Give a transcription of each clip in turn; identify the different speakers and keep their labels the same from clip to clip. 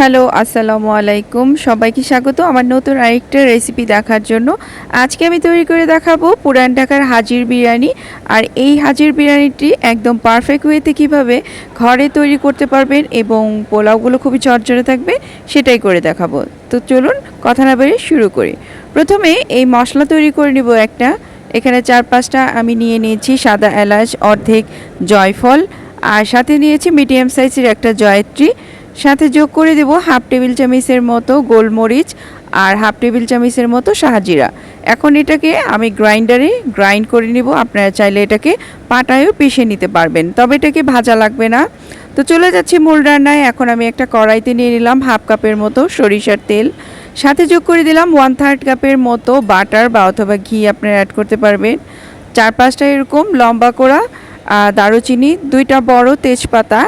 Speaker 1: Hello, আসসালামু আলাইকুম। সবাইকে স্বাগত আমার নতুন আরেকটা রেসিপি দেখার জন্য। আজকে আমি তৈরি করে দেখাবো পুরান ঢাকার হাজির বিরিয়ানি। আর এই হাজির বিরিয়ানিটি একদম পারফেক্ট ওয়েতে কীভাবে ঘরে তৈরি করতে পারবেন এবং পোলাওগুলো খুবই ঝরঝরে থাকবে সেটাই করে দেখাবো। তো চলুন কথা না বাড়িয়ে শুরু করি। প্রথমে এই মশলা তৈরি করে নিব একটা। এখানে 4-5টা আমি নিয়ে নিয়েছি সাদা এলাচ, অর্ধেক জয়ফল, আর সাথে নিয়েছি মিডিয়াম সাইজের একটা জয়ত্রী। সাথে যোগ করে দেব হাফ টেবিল চামচের মতো গোলমরিচ আর হাফ টেবিল চামচের মতো শাহজিরা। এখন এটাকে আমি গ্রাইন্ডারে গ্রাইন্ড করে নিব। আপনারা চাইলে এটাকে পাটায়ও পিষে নিতে পারবেন, তবে এটাকে ভাজা লাগবে না। তো চলে যাচ্ছি মূল রান্নায়। এখন আমি একটা কড়াইতে নিয়ে নিলাম হাফ কাপের মতো সরিষার তেল, সাথে যোগ করে দিলাম 1/3 কাপের মতো বাটার বা অথবা ঘি আপনারা অ্যাড করতে পারবেন। 4-5টা এরকম লম্বা করা দারুচিনি, 2টা বড় তেজপাতা,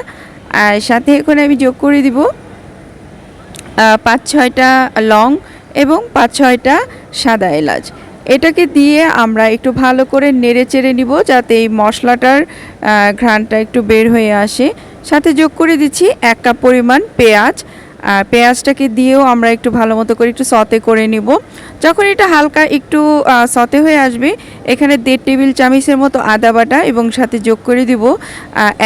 Speaker 1: আর সাথে এখন আমি যোগ করে দিব 5-6টা লং এবং 5-6টা সাদা এলাচ। এটাকে দিয়ে আমরা একটু ভালো করে নেড়ে চেড়ে নিব যাতে এই মশলাটার ঘ্রাণটা একটু বের হয়ে আসে। সাথে যোগ করে দিচ্ছি 1 কাপ পরিমাণ পেঁয়াজ। পেঁয়াজটাকে দিয়েও আমরা একটু ভালো মতো করে একটু সতে করে নিব। যখন এটা হালকা একটু সতে হয়ে আসবে, এখানে 1.5 টেবিল চামচের মতো আদা বাটা এবং সাথে যোগ করে দিব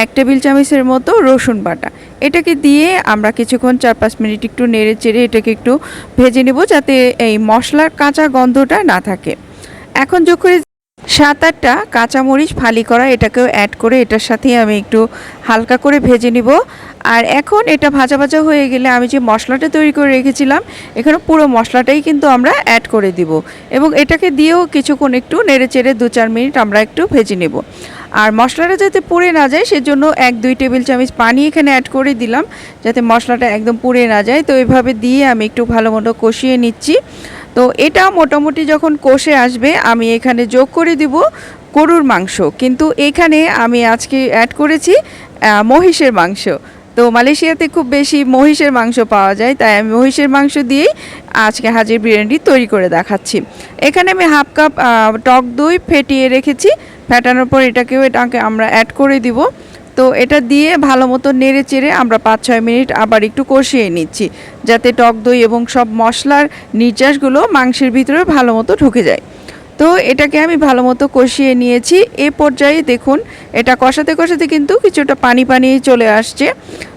Speaker 1: 1 টেবিল চামচের মতো রসুন বাটা। এটাকে দিয়ে আমরা কিছুক্ষণ 4-5 মিনিট একটু নেড়ে চেড়ে এটাকে একটু ভেজে নেব যাতে এই মশলার কাঁচা গন্ধটা না থাকে। এখন যোগ করে 7-8টা কাঁচামরিচ ফালি করা, এটাকেও অ্যাড করে এটার সাথে আমি একটু হালকা করে ভেজে নিব। আর এখন এটা ভাজা ভাজা হয়ে গেলে আমি যে মশলাটা তৈরি করে রেখেছিলাম এখানে পুরো মশলাটাই কিন্তু আমরা অ্যাড করে দিব এবং এটাকে দিয়েও কিছুক্ষণ একটু নেড়ে চেড়ে 2-4 মিনিট আমরা একটু ভেজে নেব। আর মশলাটা যাতে পুড়ে না যায় সেজন্য 1-2 টেবিল চামচ পানি এখানে অ্যাড করে দিলাম যাতে মশলাটা একদম পুড়ে না যায়। তো এভাবে দিয়ে আমি একটু ভালো মতো কষিয়ে নিচ্ছি। তো এটা মোটামুটি যখন কষে আসবে আমি এখানে যোগ করে দিব গরুর মাংস, কিন্তু এখানে আমি আজকে অ্যাড করেছি মহিষের মাংস। তো মালয়েশিয়াতে খুব বেশি মহিষের মাংস পাওয়া যায়, তাই আমি মহিষের মাংস দিয়েই আজকে হাজির বিরিয়ানিটি তৈরি করে দেখাচ্ছি। এখানে আমি হাফ কাপ টক দই ফেটিয়ে রেখেছি। ফেটানোর পর এটাকে আমরা অ্যাড করে দিব। তো এটা দিয়ে ভালো মতো নেড়ে চেড়ে আমরা 5-6 মিনিট আবার একটু কষিয়ে নিচ্ছি যাতে টক দই এবং সব মশলার নির্যাসগুলো মাংসের ভিতরে ভালো মতো ঢুকে যায়। তো এটাকে আমি ভালো মতো কষিয়ে নিয়েছি। এ পর্যায়ে দেখুন এটা কষাতে কষাতে কিন্তু কিছুটা পানি পানি চলে আসছে।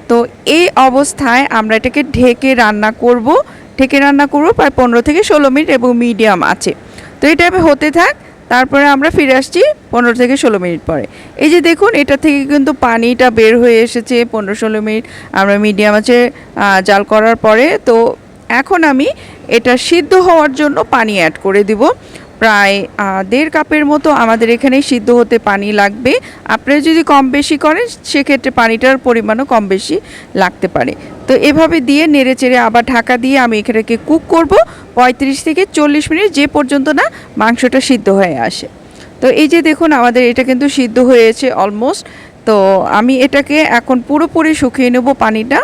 Speaker 1: তো এই অবস্থায় আমরা এটাকে ঢেকে রান্না করব প্রায় 15 থেকে 16 মিনিট এবং মিডিয়াম আছে। তো এটা হতে থাক, তারপরে আমরা ফিরে আসছি 15 থেকে 16 মিনিট পরে। এই যে দেখুন এটা থেকে কিন্তু পানিটা বের হয়ে এসেছে 15-16 মিনিট আমরা মিডিয়াম আছে জাল করার পরে। তো এখন আমি এটা সিদ্ধ হওয়ার জন্য পানি অ্যাড করে দিব। প্রায় 1.5 কাপের মতো আমাদের এখানে সিদ্ধ হতে পানি লাগবে। আপনারা যদি কম বেশি করেন সেক্ষেত্রে পানিটার পরিমাণও কম বেশি লাগতে পারে। তো এভাবে দিয়ে নেড়ে চেড়ে আবার ঢাকা দিয়ে আমি এখানেকে কুক করব 35 থেকে 40 মিনিট, যে পর্যন্ত না মাংসটা সিদ্ধ হয়ে আসে। তো এই যে দেখুন আমাদের এটা কিন্তু সিদ্ধ হয়েছে অলমোস্ট। তো আমি এটাকে এখন পুরোপুরি শুকিয়ে নেব পানিটা।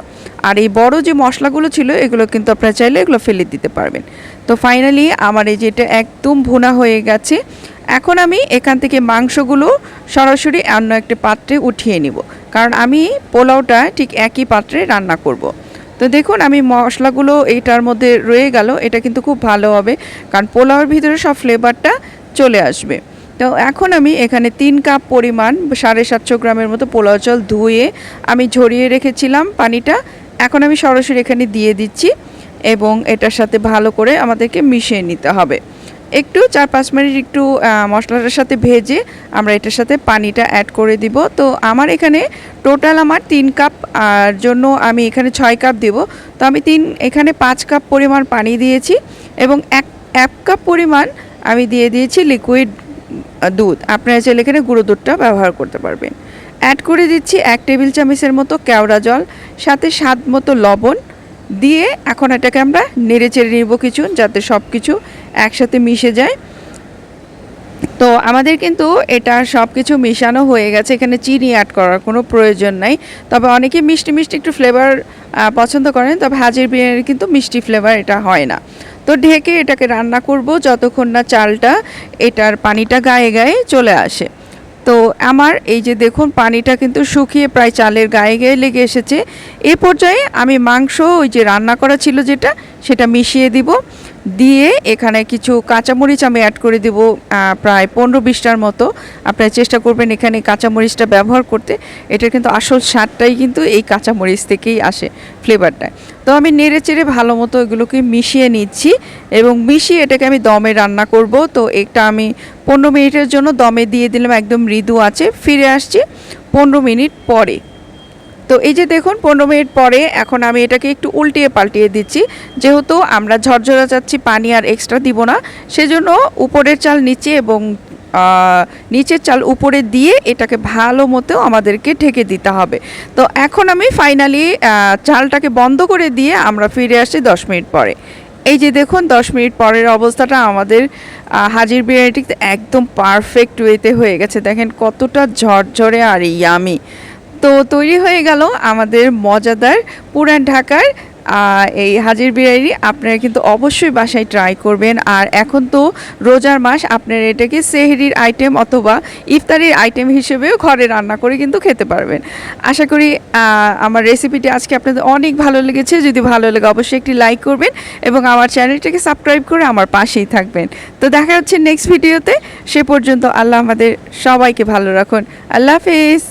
Speaker 1: আর এই বড় যে মশলাগুলো ছিল এগুলো কিন্তু আপনারা চাইলে এগুলো ফেলে দিতে পারবেন। তো ফাইনালি আমার এই যেটা একদম ভুনা হয়ে গেছে। এখন আমি এখান থেকে মাংসগুলো সরাসরি অন্য একটা পাত্রে উঠিয়ে নিব, কারণ আমি পোলাওটা ঠিক একই পাত্রে রান্না করব। তো দেখুন আমি মশলাগুলো এইটার মধ্যে রয়ে গেল, এটা কিন্তু খুব ভালো হবে কারণ পোলাওর ভিতরে সব ফ্লেভারটা চলে আসবে। তো এখন আমি এখানে 3 কাপ পরিমাণ 750 গ্রামের মতো পোলাও চাল ধুয়ে আমি ঝরিয়ে রেখেছিলাম পানিটা। এখন আমি সরাসরি এখানে দিয়ে দিচ্ছি এবং এটার সাথে ভালো করে আমাদেরকে মিশিয়ে নিতে হবে। একটু 4-5 মিনিট একটু মশলাটার সাথে ভেজে আমরা এটার সাথে পানিটা অ্যাড করে দিব। তো আমার এখানে টোটাল আমার 3 কাপ আর জন্য আমি এখানে 6 কাপ দেব। তো আমি এখানে 5 কাপ পরিমাণ পানি দিয়েছি এবং 1 কাপ পরিমাণ আমি দিয়ে দিয়েছি লিকুইড দুধ। আপনারা চাইলে এখানে গুঁড়ো দুধটা ব্যবহার করতে পারবেন। অ্যাড করে দিচ্ছি 1 টেবিল চামচের মতো কেওড়া জল, সাথে স্বাদ মতো লবণ দিয়ে এখন এটাকে আমরা নেড়ে চেড়ে নিব কিছু, যাতে সব কিছু একসাথে মিশে যায়। তো আমাদের কিন্তু এটা সব কিছু মিশানো হয়ে গেছে, এখানে চিনি অ্যাড করার কোনো প্রয়োজন নাই। তবে অনেকে মিষ্টি মিষ্টি একটু ফ্লেভার পছন্দ করেন, তবে হাজির বিরিয়ানির কিন্তু মিষ্টি ফ্লেভার এটা হয় না। তো ঢেকে এটাকে রান্না করব যতক্ষণ না চালটা এটার পানিটা গায়ে গায়ে চলে আসে। তো আমার এই যে দেখুন পানিটা কিন্তু শুকিয়ে প্রায় চালের গায়ে গায়ে লেগে এসেছে। এ পর্যায়ে আমি মাংস ওই যে রান্না করা ছিল যেটা, সেটা মিশিয়ে দিব। দিয়ে এখানে কিছু কাঁচামরিচ আমি অ্যাড করে দিব, প্রায় 15-20টার মতো। আপনারা চেষ্টা করবেন এখানে কাঁচামরিচটা ব্যবহার করতে। এটার কিন্তু আসল স্বাদটাই কিন্তু এই কাঁচামরিচ থেকেই আসে, ফ্লেভারটা। তো আমি নেড়ে চেড়ে ভালো মতো এগুলোকে মিশিয়ে নিচ্ছি এবং মিশিয়ে এটাকে আমি দমে রান্না করব। তো এটা আমি 15 মিনিটের জন্য দমে দিয়ে দিলাম, একদম মৃদু আছে। ফিরে আসছি 15 মিনিট পরে। তো এই যে দেখুন 15 মিনিট পরে এখন আমি এটাকে একটু উল্টিয়ে পাল্টিয়ে দিচ্ছি, যেহেতু আমরা ঝরঝরা চাচ্ছি, পানি আর এক্সট্রা দিব না, সেজন্য উপরের চাল নিচে এবং নিচের চাল উপরে দিয়ে এটাকে ভালো মতো আমাদেরকে ঢেকে দিতে হবে। তো এখন আমি ফাইনালি চালটাকে বন্ধ করে দিয়ে আমরা ফিরে আসছি 10 মিনিট পরে। এই যে দেখুন 10 মিনিট পরের অবস্থাটা আমাদের হাজির বিরিয়ানিটি একদম পারফেক্ট ওয়েতে হয়ে গেছে। দেখেন কতটা ঝরঝরে আর ইয়ামি। তো তৈরি হয়ে গেল আমাদের মজাদার পুরান ঢাকার এই হাজির বিরিয়ানি। আপনারা কিন্তু অবশ্যই বাসায় ট্রাই করবেন। আর এখন তো রোজার মাস, আপনারা এটাকে সেহরির আইটেম অথবা ইফতারির আইটেম হিসেবেও ঘরে রান্না করে কিন্তু খেতে পারবেন। আশা করি আমার রেসিপিটি আজকে আপনাদের অনেক ভালো লেগেছে। যদি ভালো লাগে অবশ্যই একটি লাইক করবেন এবং আমার চ্যানেলটাকে সাবস্ক্রাইব করে আমার পাশেই থাকবেন। তো দেখা হচ্ছে নেক্সট ভিডিওতে। সে পর্যন্ত আল্লাহ আমাদের সবাইকে ভালো রাখুন। আল্লাহ হাফেজ।